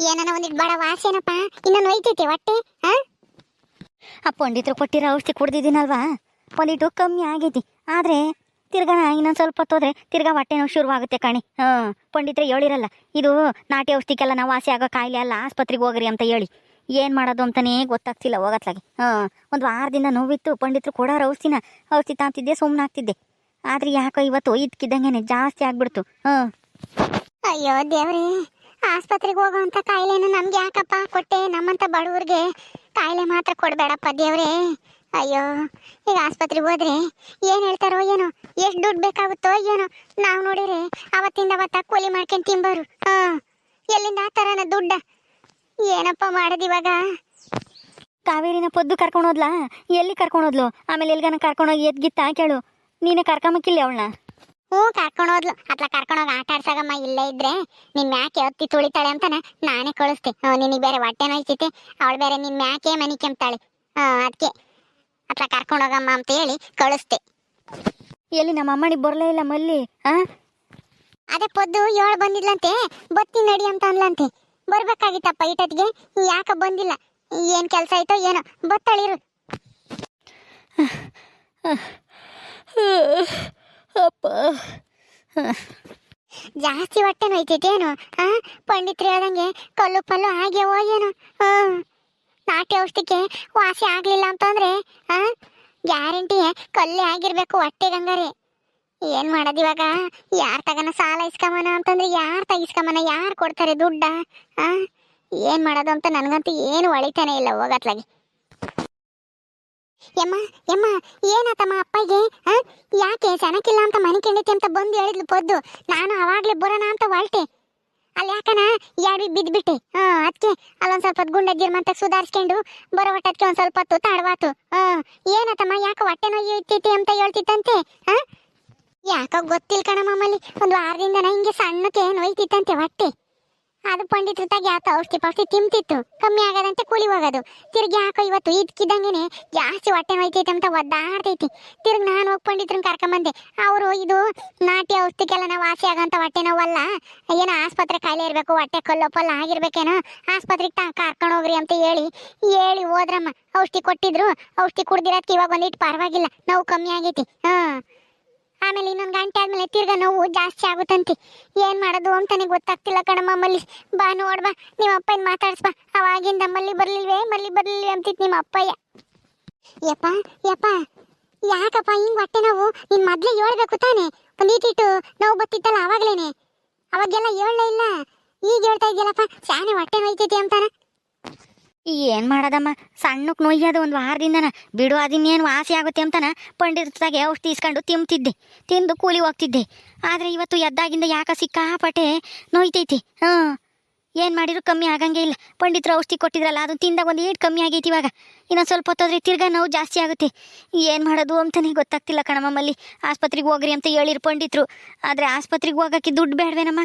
ಏನನ ಒಂದಿಟ್ಟು ಬಡ ವಾಸೇನಪ್ಪ, ಇನ್ನೊಂದು ಒಯ್ತೈತೆ ಹೊಟ್ಟೆ. ಆ ಪಂಡಿತರು ಕೊಟ್ಟಿರೋ ಔಷಧಿ ಕುಡ್ದಿದ್ದೀನಲ್ವಾ, ಒಂದಿಟ್ಟು ಕಮ್ಮಿ ಆಗೈತಿ. ಆದರೆ ತಿರ್ಗಾ ಇನ್ನೊಂದು ಸ್ವಲ್ಪ ಹೊತ್ತೋದ್ರೆ ತಿರ್ಗಾ ಹೊಟ್ಟೆ ನೋವು ಶುರುವಾಗುತ್ತೆ ಕಣಿ. ಪಂಡಿತರೆ ಹೇಳಿರಲ್ಲ, ಇದು ನಾಟಿ ಔಷಧಿಗೆಲ್ಲ ನಾವು ವಾಸಿ ಆಗೋ ಕಾಯಿಲೆ ಅಲ್ಲ, ಆಸ್ಪತ್ರೆಗೆ ಹೋಗ್ರಿ ಅಂತ ಹೇಳಿ. ಏನು ಮಾಡೋದು ಅಂತಲೇ ಗೊತ್ತಾಗ್ತಿಲ್ಲ ಹೋಗತ್ಲಾಗಿ. ಒಂದು ವಾರದಿಂದ ನೋವಿತ್ತು. ಪಂಡಿತರು ಕೊಡೋರು ಔಷಧಿ ತಾಂತಿದ್ದೆ, ಸುಮ್ಮನಾಗ್ತಿದ್ದೆ. ಆದರೆ ಯಾಕೋ ಇವತ್ತು ಇದ್ಕಿದ್ದಂಗೆ ಜಾಸ್ತಿ ಆಗ್ಬಿಡ್ತು. ಅಯ್ಯೋ ದೇವ್ರಿ, ಆಸ್ಪತ್ರೆಗೆ ಹೋಗೋವಂಥ ಕಾಯಿಲೆನ ನಮ್ಗೆ ಯಾಕಪ್ಪ ಕೊಟ್ಟೆ? ನಮ್ಮಂಥ ಬಡವ್ರಿಗೆ ಕಾಯಿಲೆ ಮಾತ್ರ ಕೊಡಬೇಡಪ್ಪ ದೇವ್ರೆ. ಅಯ್ಯೋ, ಈಗ ಆಸ್ಪತ್ರೆಗೆ ಹೋದ್ರೆ ಏನು ಹೇಳ್ತಾರೋ ಏನೋ, ಎಷ್ಟು ದುಡ್ಡು ಬೇಕಾಗುತ್ತೋ ಏನೋ. ನಾವು ನೋಡಿದ್ರೆ ಅವತ್ತಿಂದ ಅವತ್ತ ಕೂಲಿ ಮಾಡ್ಕೊಂಡು ತಿಂಬರು. ಎಲ್ಲಿಂದ ಆ ಥರನ ದುಡ್ಡ? ಏನಪ್ಪ ಮಾಡೋದು ಇವಾಗ? ಕಾವೇರಿನ ಪೊದ್ದು ಕರ್ಕೊಂಡೋದ್ಲಾ? ಎಲ್ಲಿ ಕರ್ಕೊಂಡೋದ್ಲು? ಆಮೇಲೆ ಎಲ್ಗನ ಕರ್ಕೊಂಡೋಗಿ ಎದ್ಗಿತ್ತ ಕೇಳು. ನೀನೇ ಕರ್ಕೊಂಬಕ್ಕಿಲ್ಲ ಅವಳನ್ನ? ಕರ್ಕೊಂಡೋದ್ಲು. ಅತ್ಲ ಕರ್ಕೊಂಡೋಗಿ ಆಟ ಆಡ್ಸಾಗಮ್ಮ. ಇಲ್ಲೇ ಇದ್ರೆ ನಿನ್ ಮ್ಯಾಕೆ ಹೊತ್ತಿ ತುಳಿತಾಳೆ ಅಂತಾನೆ ನಾನೇ ಕಳಿಸ್ತೆ. ನಿನಗೆ ಬೇರೆ ಹೊಟ್ಟೆ ನೋಯ್ತೈತೆ, ಅವಳು ಬೇರೆ ನಿನ್ ಮ್ಯಾಕೆ ಮನಿ ಕೆಮ್ತಾಳೆ. ಅದಕ್ಕೆ ಅತ್ಲ ಕರ್ಕೊಂಡೋಗಮ್ಮ ಅಂತ ಹೇಳಿ ಕಳಿಸ್ತೆ. ಎಲ್ಲಿ ನಮ್ಮ ಅಮ್ಮನಿಗೆ ಬರಲೇ ಇಲ್ಲ ಮಲ್ಲಿ? ಅದೇ ಪೊದ್ದು 7 ಬಂದಿದ್ಲಂತೆ, ಬತ್ತಿ ನಡಿ ಅಂತ ಅನ್ಲಂತೆ. ಬರ್ಬೇಕಾಗಿತ್ತಪ್ಪ ಇಟ್ಟತ್ಗೆ, ಯಾಕ ಬಂದಿಲ್ಲ? ಏನ್ ಕೆಲಸ ಆಯ್ತೋ ಏನೋ. ಬತ್ತಳಿರು. ಅಪ್ಪ, ಜಾಸ್ತಿ ಹೊಟ್ಟೆ ನೋಯ್ತೈತೇನು? ಪಂಡಿತ್ರು ಹೇಳ್ದಂಗೆ ಕಲ್ಲು ಪಲ್ಲು ಆಗ್ಯಾವೋ ಏನೋ. ನಾಟಿ ಔಷಧಿಗೆ ವಾಸಿ ಆಗ್ಲಿಲ್ಲ ಅಂತಂದ್ರೆ ಗ್ಯಾರಂಟಿ ಕಲ್ಲೇ ಆಗಿರ್ಬೇಕು ಹೊಟ್ಟೆಗಂಗಾರೆ. ಏನ್ ಮಾಡೋದು ಇವಾಗ? ಯಾರ್ ತಗನ ಸಾಲ ಇಸ್ಕಮನ ಅಂತಂದ್ರೆ ಯಾರು ತಗಿಸ್ಕಮನ? ಯಾರು ಕೊಡ್ತಾರೆ ದುಡ್ಡ? ಏನ್ ಮಾಡೋದು ಅಂತ ನನ್ಗಂತೂ ಏನು ಹೊಳಿತಾನೆ ಇಲ್ಲ ಹೋಗತ್ಲಾಗಿ. ಯಮ್ಮ ಯಮ್ಮ, ಏನಾತಮ್ಮ ಅಪ್ಪಗೆ? ಯಾಕೆ ಸನಕಿಲ್ಲ ಅಂತ ಮನೆ ಕೆಂಡೈತಿ ಅಂತ ಬಂದು ಹೇಳಿದ್ಲು ಪೊದ್ದು. ನಾನು ಅವಾಗ್ಲೇ ಬರೋಣ ಅಂತ ಹೊರಟೆ. ಅಲ್ಲಿ ಯಾಕನ ಯಾಡಿ ಬಿದ್ಬಿಟ್ಟೆ. ಅದಕ್ಕೆ ಅಲ್ಲೊಂದ್ ಸ್ವಲ್ಪ ಹೊತ್ತು ಗುಂಡಜ್ಜಿರ್ ಮಂತ ಸುಧಾರಿಸ್ಕೊಂಡು ಬರೋ ಹೊಟ್ಟಕ್ಕೆ ಒಂದ್ ಸ್ವಲ್ಪ ಹೊತ್ತು ತಡವಾತು. ಏನತ್ತಮ್ಮ, ಯಾಕೆ ಹೊಟ್ಟೆ ನೋವು ಇರ್ತೈತಿ ಅಂತ ಹೇಳ್ತಿತ್ತಂತೆ? ಯಾಕ ಗೊತ್ತಿಲ್ಲ ಕಣಮ್ಮಲ್ಲಿ. ಒಂದು ವಾರದಿಂದ ಹಿಂಗೆ ಸಣ್ಣಕ್ಕೆ ನೋಯ್ತಿತ್ತಂತೆ ಹೊಟ್ಟೆ. ಅದು ಪಂಡಿತೃತಾಗ ಯಾತ ಔಷಧಿ ತಿಂತಿತ್ತು, ಕಮ್ಮಿ ಆಗದಂತೆ ಕೂಲಿ ಹೋಗೋದು. ತಿರ್ಗಿ ಯಾಕೋ ಇವತ್ತು ಇದ್ಕಿದ್ದಂಗೆನೆ ಜಾಸ್ತಿ ಹೊಟ್ಟೆ ನೋಯ್ತೈತೆ ಅಂತ ಒದ್ದಾಡ್ತೈತಿ. ತಿರ್ಗಿ ನಾನು ಹೋಗಿ ಪಂಡಿತ್ರನ್ನ ಕರ್ಕೊಂಬಂದೆ. ಅವರು ಇದು ನಾಟಿ ಔಷಧಿಗೆಲ್ಲ ನಾವು ವಾಸಿ ಆಗಂತ ಹೊಟ್ಟೆ ನೋವಲ್ಲ, ಏನೋ ಆಸ್ಪತ್ರೆ ಕಾಯಿಲೆ ಇರಬೇಕು, ಹೊಟ್ಟೆ ಕಲ್ಲೊಪ್ಪಲ್ಲ ಆಗಿರ್ಬೇಕೇನೋ, ಆಸ್ಪತ್ರೆಗೆ ಕರ್ಕೊಂಡು ಹೋಗ್ರಿ ಅಂತ ಹೇಳಿ ಹೋದ್ರಮ್ಮ. ಔಷಧಿ ಕೊಟ್ಟಿದ್ರು. ಔಷಧಿ ಕುಡ್ದಿರೋದಕ್ಕೆ ಇವಾಗ ಒಂದಿಟ್ಟು ಪರವಾಗಿಲ್ಲ, ನೋವು ಕಮ್ಮಿ ಆಗೈತಿ. ಆಮೇಲೆ ಇನ್ನೊಂದು ಗಂಟೆ ಆದ್ಮೇಲೆ ತಿರ್ಗಾ ನೋವು ಜಾಸ್ತಿ ಆಗುತ್ತಂತೆ. ಏನ್ ಮಾಡೋದು ಅಂತಾನೆ ಗೊತ್ತಾಗ್ತಿಲ್ಲ ಕಣಮ್ಮ. ಮಲ್ಲಿ ಬಾ ನೋಡ್ಬಾ, ನಿಮ್ಮ ಅಪ್ಪನ ಮಾತಾಡ್ಸ್ಬಾ. ಅವಾಗಿಂದ ಮಲ್ಲಿ ಬರ್ಲಿಲ್ವೇ ಅಂತಿತ್ತು ನಿಮ್ಮ ಅಪ್ಪಯ್ಯ. ಯಪ್ಪ ಯಪ್ಪ, ಯಾಕಪ್ಪ ಹಿಂಗ್ ಹೊಟ್ಟೆ ನೋವು? ನಿನ್ ಮೊದ್ಲೇ ಹೇಳ್ಬೇಕು ತಾನೆ. ಒಂದೀಟಿಟ್ಟು ನೋವು ಬತ್ತಿತ್ತಲ್ಲ ಅವಾಗ್ಲೇನೆ, ಅವಾಗೆಲ್ಲ ಹೇಳಲೇ ಇಲ್ಲ. ಈಗ ಹೇಳ್ತಾ ಇದೆಯಲ್ಲಪ್ಪ ಶಾನೆ ಹೊಟ್ಟೆ ನೋಯ್ತೈತಿ ಅಂತಾನ. ಏನು ಮಾಡೋದಮ್ಮ, ಸಣ್ಣಕ್ಕೆ ನೋಯ್ಯೋದು ಒಂದು ವಾರದಿಂದನ ಬಿಡು, ಅದಿನ್ನೇನು ವಾಸಿ ಆಗುತ್ತೆ ಅಂತಾನ ಪಂಡಿತಾಗೆ ಔಷಧಿ ಇಸ್ಕೊಂಡು ತಿಂದು ಕೂಲಿ ಹೋಗ್ತಿದ್ದೆ. ಆದರೆ ಇವತ್ತು ಎದ್ದಾಗಿಂದ ಯಾಕೆ ಸಿಕ್ಕಾಪಟ್ಟೆ ನೋಯ್ತೈತಿ. ಏನು ಮಾಡಿದ್ರು ಕಮ್ಮಿ ಆಗಂಗೆ ಇಲ್ಲ. ಪಂಡಿತರು ಔಷಧಿ ಕೊಟ್ಟಿದ್ರಲ್ಲ, ಅದನ್ನು ತಿಂದಾಗ ಒಂದು ಏಟು ಕಮ್ಮಿ ಆಗೈತಿ. ಇವಾಗ ಇನ್ನೊಂದು ಸ್ವಲ್ಪ ಹೊತ್ತೋದ್ರೆ ತಿರ್ಗಾ ನೋವು ಜಾಸ್ತಿ ಆಗುತ್ತೆ. ಏನು ಮಾಡೋದು ಅಂತಲೇ ಗೊತ್ತಾಗ್ತಿಲ್ಲ ಕಣಮ್ಮಲ್ಲಿ. ಆಸ್ಪತ್ರೆಗೆ ಹೋಗ್ರಿ ಅಂತ ಹೇಳಿರು ಪಂಡಿತರು. ಆದರೆ ಆಸ್ಪತ್ರೆಗೆ ಹೋಗೋಕ್ಕೆ ದುಡ್ಡು ಬೇಡವೇನಮ್ಮ?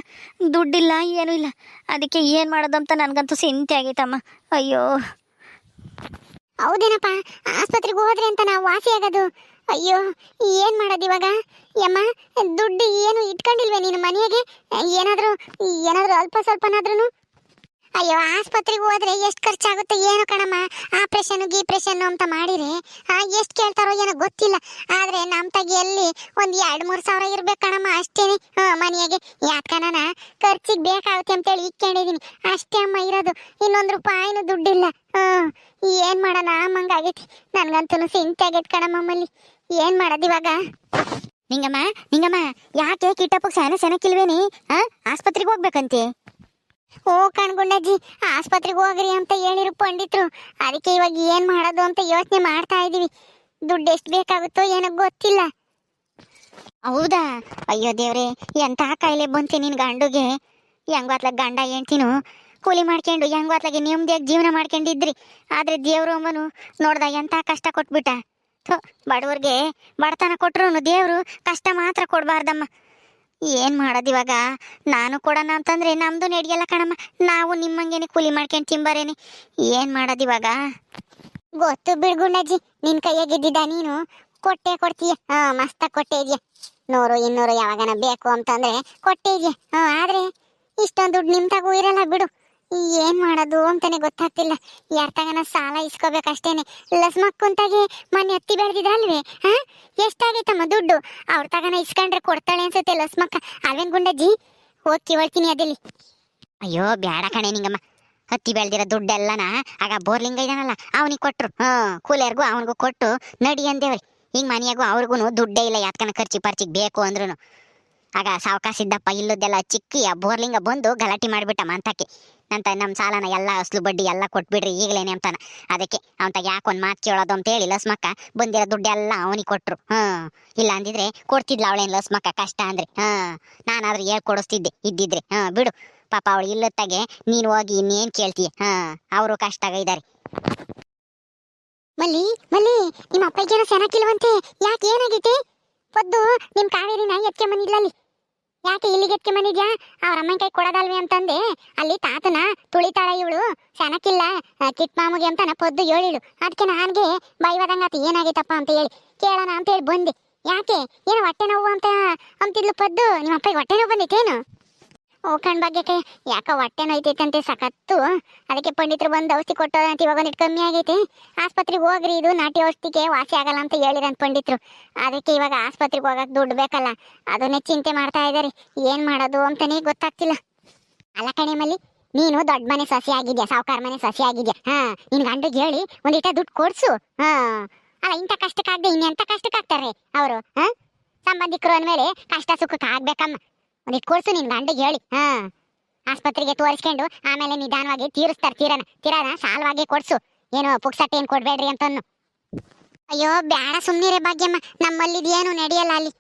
ದುಡ್ಡಿಲ್ಲ, ಏನೂ ಇಲ್ಲ. ಅದಕ್ಕೆ ಏನು ಮಾಡೋದು ಅಂತ ನನಗಂತೂ ಚಿಂತೆ ಆಗೈತಮ್ಮ. ಅಯ್ಯೋ, ಹೌದೇನಪ್ಪ, ಆಸ್ಪತ್ರೆಗೆ ಹೋದ್ರೆ ಅಂತ ನಾವು ವಾಸಿ ಆಗೋದು? ಅಯ್ಯೋ, ಏನ್ ಮಾಡೋದು ಇವಾಗ? ಯಮ್ಮ, ದುಡ್ಡು ಏನು ಇಟ್ಕೊಂಡಿಲ್ವೇ ನೀನು ಮನೆಯಾಗೆ? ಏನಾದ್ರೂ ಅಲ್ಪ ಸ್ವಲ್ಪನಾದ್ರೂ? ಅಯ್ಯೋ, ಆಸ್ಪತ್ರೆಗೆ ಹೋದ್ರೆ ಎಷ್ಟು ಖರ್ಚಾಗುತ್ತೆ ಏನೋ ಕಣಮ್ಮ. ಗೀಪ್ರೇಷನ್ ಅಂತ ಮಾಡಿರಿ ಎಷ್ಟು ಕೇಳ್ತಾರೋ ಏನೋ ಗೊತ್ತಿಲ್ಲ. ಆದ್ರೆ ನಮ್ಮ ತಗಿಯಲ್ಲಿ ಒಂದು 2-3 ಸಾವಿರ ಇರ್ಬೇಕು ಕಣಮ್ಮ, ಅಷ್ಟೇನೆ. ಮನೆಯಾಗೆ ಯಾಕನ ಖರ್ಚಿಗೆ ಬೇಕಾಗುತ್ತೆ ಅಂತೇಳಿ ಇಕ್ಕೊಂಡಿದೀನಿ ಅಷ್ಟೇ ಅಮ್ಮ ಇರೋದು. ಇನ್ನೊಂದು ರೂಪಾಯಿನೂ ದುಡ್ಡಿಲ್ಲ. ಏನ್ ಮಾಡೋಣ ಮಂಗಾಗೈತಿ. ನನ್ಗಂತೂ ಚಿಂತೆ ಆಗೈತಿ ಕಣಮ್ಮಲ್ಲಿ. ಏನ್ ಮಾಡೋದು ಇವಾಗ? ನಿಂಗಮ್ಮ, ಯಾಕೆ ಕಿಟ್ಟಪ್ಪಗೆ ಸೆನಕ್ಕಿಲ್ವೇನಿ? ಆಸ್ಪತ್ರೆಗೆ ಹೋಗ್ಬೇಕಂತೆ. ಕಣ್ಗುಂಡಜ್ಜಿ, ಆಸ್ಪತ್ರೆಗೆ ಹೋಗ್ರಿ ಅಂತ ಹೇಳಿರು ಪಂಡಿತರು. ಅದಕ್ಕೆ ಇವಾಗ ಏನ್ ಮಾಡೋದು ಅಂತ ಯೋಚನೆ ಮಾಡ್ತಾ ಇದೀವಿ. ದುಡ್ಡು ಎಷ್ಟು ಬೇಕಾಗುತ್ತೋ ಏನೋ ಗೊತ್ತಿಲ್ಲ. ಹೌದಾ? ಅಯ್ಯೋ ದೇವ್ರೆ, ಎಂತ ಕಾಯಿಲೆ ಬಂತೆ ನಿನ್ ಗಂಡುಗೆ? ಹೆಂಗೋತ್ಲಾಗ ಗಂಡ ಹೆಂಡ್ತಿನೂ ಕೂಲಿ ಮಾಡ್ಕೊಂಡು ಹೆಂಗೋತ್ಲಾಗೆ ನೆಮ್ಮದಿಯಾಗಿ ಜೀವನ ಮಾಡ್ಕೊಂಡಿದ್ರಿ. ಆದ್ರೆ ದೇವ್ರು ಅಮ್ಮನು ನೋಡ್ದ ಎಂತ ಕಷ್ಟ ಕೊಟ್ಬಿಟ್ಟ. ಬಡವ್ರಿಗೆ ಬಡತನ ಕೊಟ್ರು ದೇವ್ರು ಕಷ್ಟ ಮಾತ್ರ ಕೊಡ್ಬಾರ್ದಮ್ಮ. ಏನ್ ಮಾಡೋದು ಇವಾಗ? ನಾನು ಕೊಡೋಣ ಅಂತಂದ್ರೆ ನಮ್ದು ನಡೆಯಲ್ಲ ಕಣಮ್ಮ. ನಾವು ನಿಮ್ಮಂಗೇನೆ ಕೂಲಿ ಮಾಡ್ಕೊಂಡು ತಿಂಬಾರೇನೆ. ಏನ್ ಮಾಡೋದು ಇವಾಗ? ಗೊತ್ತು ಬಿಡ್ಗುಂಡಜ್ಜಿ, ನಿನ್ ಕೈಯಾಗಿದ್ದಿದ್ದ ನೀನು ಕೊಡ್ತೀಯ. ಮಸ್ತ ಕೊಟ್ಟೆ ಇದೆಯಾ. 100-200 ಯಾವಾಗನ ಬೇಕು ಅಂತಂದ್ರೆ ಕೊಟ್ಟೆ ಇದೆಯಾ. ಆದ್ರೆ ಇಷ್ಟೊಂದು ದುಡ್ಡು ನಿಮ್ ತಗೂ ಇರಲ್ಲ ಬಿಡು. ಏನ್ ಮಾಡೋದು ಅಂತಾನೆ ಗೊತ್ತಾಗ್ತಿಲ್ಲ. ಯಾರ ತಗನ ಸಾಲ ಇಸ್ಕೋಬೇಕಷ್ಟೇನೆ. ಲಸ್ಮಕ್ಕಂತಾಗೆ ಮನೆ ಹತ್ತಿ ಬೆಳೆದಿದ್ರಲ್ವೇ, ಹಾ ಎಷ್ಟಾಗೈತಮ್ಮ ದುಡ್ಡು? ಅವ್ರ ತಗನ ಇಸ್ಕೊಂಡ್ರೆ ಕೊಡ್ತಾಳೆ ಅನ್ಸುತ್ತೆ ಲಸ್ಮಕ್ಕ. ಅಲ್ವೇನ್ ಗುಂಡಜ್ಜಿ? ಹೋಗಿ ಹೊಳ್ತೀನಿ ಅದಿಲ್ಲಿ. ಅಯ್ಯೋ ಬ್ಯಾಡ ಕಣೆ ನಿಂಗಮ್ಮ, ಹತ್ತಿ ಬೆಳ್ದಿರೋ ದುಡ್ಡೆಲ್ಲನ ಆಗ ಬೋರ್ಲಿಂಗ ಇದಾನಲ್ಲ ಅವನಿಗೆ ಕೊಟ್ರು. ಕೂಲಿಯರ್ಗೂ ಅವನಿಗೂ ಕೊಟ್ಟು ನಡಿ ಅಂದೇವ್ರಿ. ಹಿಂಗ್ ಮನೆಯಾಗೂ ಅವ್ರಿಗೂ ದುಡ್ಡೇ ಇಲ್ಲ, ಯಾತ್ಕನ ಖರ್ಚಿ ಪರ್ಚಿಗೆ ಬೇಕು ಅಂದ್ರೂ. ಆಗ ಸಾವಕಾಸಿದ್ದಪ್ಪ ಇಲ್ಲದೆಲ್ಲ ಚಿಕ್ಕಿ ಆ ಬೋರ್ಲಿಂಗ ಬಂದು ಗಲಾಟೆ ಮಾಡಿಬಿಟ್ಟ ಮಂತಕ್ಕೆ. ನಮ್ಮ ಸಾಲನ ಎಲ್ಲ ಅಸ್ಲು ಬಡ್ಡಿ ಎಲ್ಲ ಕೊಟ್ಬಿಡ್ರಿ ಈಗಲೇನೆ ಅಂತಾನ. ಅದಕ್ಕೆ ಅವಂತಾಗ ಯಾಕೆ ಒಂದು ಮಾತು ಕೇಳೋದು ಅಂತೇಳಿ ಲಸ್ಮಕ್ಕ ಬಂದಿರೋ ದುಡ್ಡೆಲ್ಲ ಅವನಿಗೆ ಕೊಟ್ರು. ಇಲ್ಲ ಅಂದಿದ್ರೆ ಕೊಡ್ತಿದ್ಲ ಅವಳೇನು ಲಸ್ಮಕ್ಕ, ಕಷ್ಟ ಅಂದ್ರೆ. ನಾನಾದ್ರೂ ಹೇಳ್ಕೊಡಿಸ್ತಿದ್ದೆ ಇದ್ದಿದ್ರೆ. ಬಿಡು ಪಾಪ ಅವಳು ಇಲ್ಲತ್ತಾಗೆ ನೀನು ಹೋಗಿ ಇನ್ನೇನು ಕೇಳ್ತೀಯ. ಅವರು ಕಷ್ಟಾಗ ಇದ್ದಾರೆ. ಮಲ್ಲಿ ಮಲ್ಲಿ, ನಿಮ್ಮ ಅಪ್ಪಗೇನೋ ಚೆನ್ನಾಗಿಲ್ವಂತೆ. ಯಾಕೆ, ಏನಾಗೈತೆ? ಪೊದ್ದು ನಿಮ್ ಕಾವೇರಿನ ಎತ್ಕೆ ಬಂದಿದ್ಲಲ್ಲಿ. ಯಾಕೆ ಇಲ್ಲಿಗೆ ಎತ್ಕೆ ಬಂದಿದ್ಯಾ? ಅವ್ರ ಅಮ್ಮನ ಕೈ ಕೊಡೋದಲ್ವೇ ಅಂತಂದೆ. ಅಲ್ಲಿ ತಾತನ ತುಳಿತಾಳ ಇವಳು, ಸೆನಕಿಲ್ಲ ಕಿಟ್ ಮಾಮುಗೆ ಅಂತಾನ ಪೊದ್ದು ಹೇಳಿಳು. ಅದಕ್ಕೆ ನಾನ್ಗೆ ಬೈವದಂಗಾತ ಏನಾಗೈತಪ್ಪ ಅಂತ ಹೇಳಿ ಕೇಳೋಣ ಅಂತ ಹೇಳಿ ಬಂದೆ. ಯಾಕೆ, ಏನೋ ಹೊಟ್ಟೆ ನೋವು ಅಂತ ಅಂತಿದ್ಲು ಪೊದ್ದು. ನಿಮ್ಮ ಅಪ್ಪಗೆ ಹೊಟ್ಟೆ ನೋವು ಬಂದಿತ್ತೇನು? ಓ ಕಣ್ ಭಾಗ್ಯಕ್ಕೆ ಯಾಕ ಹೊಟ್ಟೆ ನೋಯ್ತೈತಂತೆ ಸಖತ್ತು. ಅದಕ್ಕೆ ಪಂಡಿತರು ಬಂದು ಔಷಧಿ ಕೊಟ್ಟೋದಂತ. ಇವಾಗ ಒಂದಿಟ್ಟು ಕಮ್ಮಿ ಆಗೈತೆ. ಆಸ್ಪತ್ರೆಗೆ ಹೋಗ್ರಿ, ಇದು ನಾಟಿ ಔಷಧಿಗೆ ವಾಸಿ ಆಗಲ್ಲ ಅಂತ ಹೇಳಿರಂತ ಪಂಡಿತರು. ಅದಕ್ಕೆ ಇವಾಗ ಆಸ್ಪತ್ರೆಗೆ ಹೋಗಕ್ ದುಡ್ಡು ಬೇಕಲ್ಲ, ಅದನ್ನೇ ಚಿಂತೆ ಮಾಡ್ತಾ ಇದಾರೆ. ಏನ್ ಮಾಡೋದು ಅಂತಾನೆ ಗೊತ್ತಾಗ್ತಿಲ್ಲ. ಅಲ್ಲ ಕಣೆ ಮಲ್ಲಿ, ನೀನು ದೊಡ್ಡ ಮನೆ ಸೊಸೆ ಆಗಿದ್ಯಾ, ಸಾವುಕಾರ ಮನೆ ಸೊಸೆ ಆಗಿದ್ಯಾ. ನಿನ್ ಗಂಡಿಗೆ ಹೇಳಿ ಒಂದಿಟ ದುಡ್ಡು ಕೊಡ್ಸು. ಅಲ್ಲ, ಇಂಥ ಕಷ್ಟಕ್ಕಾಗದೆ ಇನ್ನೆಂತ ಕಷ್ಟಕ್ಕಾಗ್ತಾರೆ ಅವರು. ಸಂಬಂಧಿಕರು ಅಂದ್ಮೇಲೆ ಕಷ್ಟ ಸುಖಕ್ಕೆ ಆಗ್ಬೇಕಮ್ಮ. ಒಂದಿಟ್ಟು ಕೊಡ್ಸು ನಿನ್ ಗಂಡಿಗೆ ಹೇಳಿ. ಆಸ್ಪತ್ರೆಗೆ ತೋರಿಸ್ಕೊಂಡು ಆಮೇಲೆ ನಿಧಾನವಾಗಿ ತೀರಿಸ್ತಾರೆ. ತೀರಾನ ಸಾಲವಾಗಿ ಕೊಡ್ಸು. ಏನು ಪುಕ್ಸಟ್ಟೆ ಏನ್ ಕೊಡ್ಬೇಡ್ರಿ ಅಂತನ್ನು. ಅಯ್ಯೋ ಬ್ಯಾಡ ಸುಮ್ನಿರೇ ಭಾಗ್ಯಮ್ಮ, ನಮ್ಮಲ್ಲಿದೇನು ನಡೆಯಲ್ಲ ಅಲ್ಲಿ.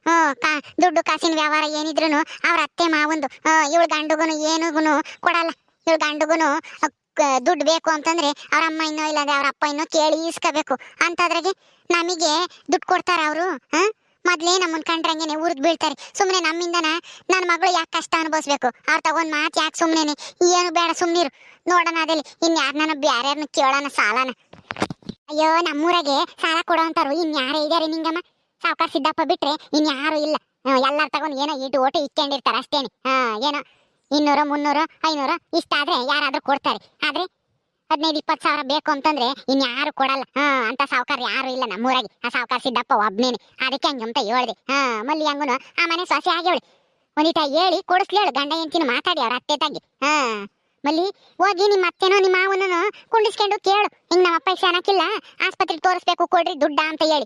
ದುಡ್ಡು ಕಾಸಿನ ವ್ಯವಹಾರ ಏನಿದ್ರು ಅವ್ರ ಅತ್ತೆ ಮಾವಂದು. ಇವಳು ಗಂಡುಗುನು ಏನುಗುನು ಕೊಡಲ್ಲ. ಇವಳು ಗಂಡುಗುನು ದುಡ್ಡು ಬೇಕು ಅಂತಂದ್ರೆ ಅವ್ರ ಅಮ್ಮ ಇನ್ನೋ ಇಲ್ಲಂದ್ರೆ ಅವ್ರ ಅಪ್ಪ ಇನ್ನೋ ಕೇಳಿ ಇಸ್ಕೋಬೇಕು. ಅಂತದ್ರಾಗೆ ನಮಗೆ ದುಡ್ಡು ಕೊಡ್ತಾರ ಅವರು. ಮೊದ್ಲೇ ನಮ್ಮನ್ ಕಂಡ್ರಂಗೆನೆ ಉರ್ದ್ ಬೀಳ್ತಾರೆ. ಸುಮ್ನೆ ನಮ್ಮಿಂದನ ನನ್ನ ಮಗಳು ಯಾಕೆ ಕಷ್ಟ ಅನುಭವಿಸ್ಬೇಕು? ಅವ್ರ ತಗೊಂಡ್ ಮಾತು ಯಾಕೆ ಸುಮ್ನೆನೆ? ಏನು ಬೇಡ ಸುಮ್ನಿರು. ನೋಡೋಣ ಅದಲ್ಲಿ ಇನ್ಯಾರನ್ನ ಬ್ಯಾರ್ಯಾರನ್ನ ಕೇಳೋಣ ಸಾಲನ. ಅಯ್ಯೋ ನಮ್ಮೂರಾಗೆ ಸಾಲ ಕೊಡೋಂತಾರು ಇನ್ಯಾರೇ ಇದಾರೆ ನಿಂಗಮ್ಮ? ಸಾವುಕಾರ ಸಿದ್ದಪ್ಪ ಬಿಟ್ರೆ ಇನ್ಯಾರು ಇಲ್ಲ. ಎಲ್ಲಾರು ತಗೊಂಡು ಏನೋ ಇಟ್ಟು ಓಟು ಇಕ್ಕೊಂಡಿರ್ತಾರೆ ಅಷ್ಟೇನೆ. ಏನೋ 200 300 500 ಇಷ್ಟಾದ್ರೆ ಯಾರಾದ್ರೂ ಕೊಡ್ತಾರೆ. ಆದ್ರೆ 15-20 ಸಾವಿರ ಬೇಕು ಅಂತಂದ್ರೆ ಇನ್ಯಾರು ಕೊಡಲ್ಲ. ಅಂತ ಸಾವುಕಾರ ಯಾರು ಇಲ್ಲ ನಮ್ಮೂರಾಗೆ. ಆ ಸಾವುಕಾರ ಸಿದ್ದಪ್ಪ ಒಬ್ನೇನೆ. ಅದಕ್ಕೆ ಹಂಗಂತ ಹೇಳ್ದೆ. ಮಲ್ಲಿ ಹಂಗುನು ಆ ಮನೆ ಸೊಸೆ ಆಗ್ಯವಳು. ಒಂದಿಟ ಹೇಳಿ ಕೊಡಿಸ್ಲೇಳು. ಗಂಡ ಹೆಂಡ್ತಿನ ಮಾತಾಡಿ ಅವ್ರ ಅತ್ತೆ ತಾಗಿ. ಮಲ್ಲಿ ಹೋಗಿ ನಿಮ್ಮ ಅತ್ತೆನೋ ನಿಮ್ಮ ಮಾವನೋ ಕುಂಡಿಸ್ಕೊಂಡು ಕೇಳು, ಹಿಂಗ್ ನಮ್ಮ ಅಪ್ಪ ಚೆನ್ನಾಗಿಲ್ಲ, ಆಸ್ಪತ್ರೆಗೆ ತೋರಿಸ್ಬೇಕು, ಕೊಡ್ರಿ ದುಡ್ಡ ಅಂತ ಹೇಳಿ.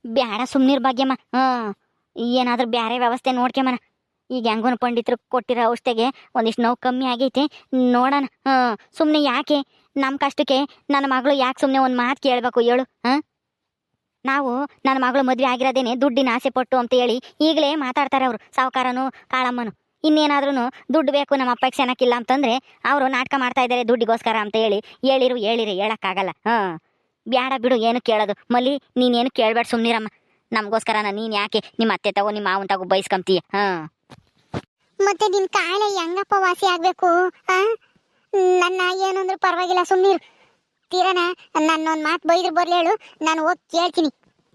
ಬ್ಯಾಡ ಸುಮ್ನಿರ್ ಭಾಗ್ಯಮ್ಮ. ಏನಾದ್ರೂ ಬ್ಯಾರೆ ವ್ಯವಸ್ಥೆ ನೋಡ್ಕೆಮನ. ಈಗ ಹೆಂಗೋನು ಪಂಡಿತರು ಕೊಟ್ಟಿರೋ ಔಷಧಿಗೆ ಒಂದಿಷ್ಟು ನೋವು ಕಮ್ಮಿ ಆಗೈತೆ, ನೋಡೋಣ. ಸುಮ್ಮನೆ ಯಾಕೆ ನಮ್ಮ ಕಷ್ಟಕ್ಕೆ ನನ್ನ ಮಗಳು ಯಾಕೆ ಸುಮ್ಮನೆ ಒಂದು ಮಾತು ಕೇಳಬೇಕು ಹೇಳು? ನಾವು ನನ್ನ ಮಗಳು ಮದುವೆ ಆಗಿರೋದೇನೆ ದುಡ್ಡಿನ ಆಸೆ ಪಟ್ಟು ಅಂತ ಹೇಳಿ ಈಗಲೇ ಮಾತಾಡ್ತಾರೆ ಅವರು, ಸಾವುಕಾರನು ಕಾಳಮ್ಮನು. ಇನ್ನೇನಾದ್ರೂ ದುಡ್ಡು ಬೇಕು ನಮ್ಮ ಅಪ್ಪಗೆ ಚೆನ್ನಾಗಿಲ್ಲ ಅಂತಂದ್ರೆ ಅವರು ನಾಟಕ ಮಾಡ್ತಾ ಇದ್ದಾರೆ ದುಡ್ಡಿಗೋಸ್ಕರ ಅಂತ ಹೇಳಿ. ಹೇಳಿರಿ ಹೇಳಕ್ಕಾಗಲ್ಲ. ಬ್ಯಾಡ ಬಿಡು, ಏನು ಕೇಳೋದು ಮಲ್ಲಿ, ನೀನೇನು ಕೇಳಬೇಡ ಸುಮ್ಮನಿರಮ್ಮ. ನಮಗೋಸ್ಕರನ ನೀನು ಯಾಕೆ ನಿಮ್ಮ ಅತ್ತೆ ತಗೋ ನಿಮ್ಮ ಮಾವನ್ ತಗೋ ಬೈಸ್ಕೊಂತೀಯ? ಮತ್ತೆ ನಿನ್ ಕಾಳೆ ಹೆಂಗಪ್ಪ ವಾಸಿ ಆಗ್ಬೇಕು? ನನ್ನ ಏನಂದ್ರು ಪರವಾಗಿಲ್ಲ ಸುಮ್ಮನಿರು. ತೀರನ ನನ್ನೊಂದು ಮಾತು ಬೈದ್ರು ಬರ್ಲಿ ಹೇಳು, ನಾನು ಹೋಗಿ ಕೇಳ್ತೀನಿ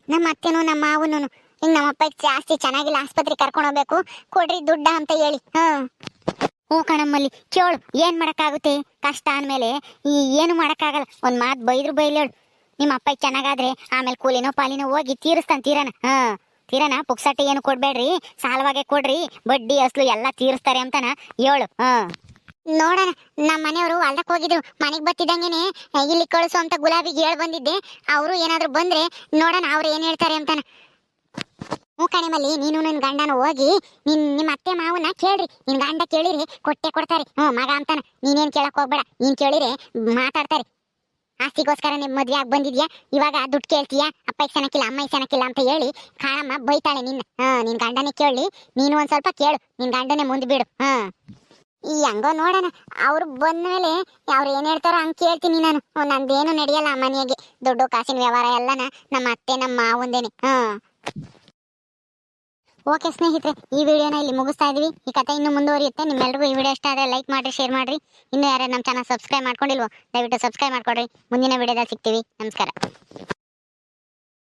ನಮ್ಮ ಅತ್ತೆನೂ ನಮ್ಮ ಮಾವನು. ಹಿಂಗೆ ನಮ್ಮ ಅಪ್ಪ ಜಾಸ್ತಿ ಚೆನ್ನಾಗಿಲ್ಲ, ಆಸ್ಪತ್ರೆಗೆ ಕರ್ಕೊಂಡು ಹೋಗ್ಬೇಕು, ಕೊಡ್ರಿ ದುಡ್ಡ ಅಂತ ಹೇಳಿ. ಹ್ಞೂ ಕಣಮ್ಮಲ್ಲಿ ಕೇಳು, ಏನು ಮಾಡೋಕ್ಕಾಗುತ್ತೆ? ಕಷ್ಟ ಅಂದಮೇಲೆ ಏನು ಮಾಡೋಕ್ಕಾಗಲ್ಲ. ಒಂದು ಮಾತು ಬೈದ್ರು ಬೈಲಿ ಹೇಳು. ನಿಮ್ಮ ಅಪ್ಪ ಚೆನ್ನಾಗಾದ್ರೆ ಆಮೇಲೆ ಕೂಲಿನೋ ಪಾಲಿನೋ ಹೋಗಿ ತೀರಿಸ್ತಾನೆ ತೀರನ ಪುಕ್ಸಟ್ಟೆ ಏನು ಕೊಡ್ಬೇಡ್ರಿ, ಸಾಲವಾಗೆ ಕೊಡ್ರಿ, ಬಡ್ಡಿ ಅಸ್ಲು ಎಲ್ಲ ತೀರಿಸ್ತಾರೆ ಅಂತಾನ ಹೇಳು. ನೋಡೋಣ, ನಮ್ಮ ಮನೆಯವರು ಹೊಲ್ದಕ್ಕೆ ಹೋಗಿದ್ರು. ಮನೆಗೆ ಬತ್ತಿದಂಗೆನೆ ಇಲ್ಲಿ ಕಳಿಸು ಅಂತ ಗುಲಾಬಿಗೆ ಹೇಳಿ ಬಂದಿದ್ದೆ. ಅವರು ಏನಾದ್ರು ಬಂದ್ರೆ ನೋಡೋಣ ಅವ್ರು ಏನು ಹೇಳ್ತಾರೆ ಅಂತಾನ. ಹ್ಞೂ ಕಣೆ ಮಲ್ಲಿ, ನೀನು ನಿನ್ನ ಗಂಡನ ಹೋಗಿ ನಿಮ್ಮ ಅತ್ತೆ ಮಾವನ್ನ ಕೇಳ್ರಿ. ನಿನ್ನ ಗಂಡ ಕೇಳಿರಿ ಕೊಟ್ಟೆ ಕೊಡ್ತಾರೆ. ಮಗ ಅಂತಾನ. ನೀನೇನು ಕೇಳಕ್ ಹೋಗ್ಬೇಡ, ನೀನು ಕೇಳಿರೆ ಮಾತಾಡ್ತಾರೆ. ಆಸ್ತಿಗೋಸ್ಕರ ನಿಮ್ಮ ಮದ್ವೆ ಆಗಿ ಬಂದಿದ್ಯಾ, ಇವಾಗ ದುಡ್ಡು ಕೇಳ್ತೀಯಾ, ಅಪ್ಪಗೆ ಚೆನ್ನಾಗಿಲ್ಲ ಅಮ್ಮಗೆ ಚೆನ್ನಾಗಿಲ್ಲ ಅಂತ ಹೇಳಿ ಕಾಳಮ್ಮ ಬೈತಾಳೆ ನಿನ್ನ. ನಿನ್ ಗಂಡನೇ ಕೇಳಿ, ನೀನು ಒಂದ್ ಸ್ವಲ್ಪ ಕೇಳು, ನಿನ್ ಗಂಡನೇ ಮುಂದೆ ಬಿಡು. ಈ ಹಂಗೋ ನೋಡೋಣ, ಅವ್ರು ಬಂದ್ಮೇಲೆ ಅವ್ರು ಏನ್ ಹೇಳ್ತಾರೋ ಹಂಗೆ ಕೇಳ್ತೀನಿ ನಾನು. ನಂದೇನು ನಡೆಯಲ್ಲ ಆ ಮನೆಯಾಗೆ. ದುಡ್ಡು ಕಾಸಿನ ವ್ಯವಹಾರ ಎಲ್ಲನ ನಮ್ಮ ಅತ್ತೆ ನಮ್ಮ ಮಾವಂದೇನೆ. ಓಕೆ ಸ್ನೇಹಿತರೆ, ಈ ವಿಡಿಯೋನ ಇಲ್ಲಿ ಮುಗಿಸ್ತಾ ಇದೀವಿ. ಈ ಕಥೆ ಇನ್ನು ಮುಂದುವರಿಯುತ್ತೆ. ನಿಮ್ಮೆಲ್ಲರಿಗೂ ಈ ವಿಡಿಯೋ ಇಷ್ಟ ಆದರೆ ಲೈಕ್ ಮಾಡಿರಿ, ಶೇರ್ ಮಾಡಿರಿ. ಇನ್ನು ಯಾರು ನಮ್ಮ ಚಾನಲ್ ಸಬ್ಸ್ಕ್ರೈಬ್ ಮಾಡ್ಕೊಂಡಿಲ್ವೋ ದಯವಿಟ್ಟು ಸಬ್ಸ್ಕ್ರೈಬ್ ಮಾಡ್ಕೊಡ್ರಿ. ಮುಂದಿನ ವಿಡಿಯೋದಲ್ಲಿ ಸಿಗ್ತೀವಿ. ನಮಸ್ಕಾರ.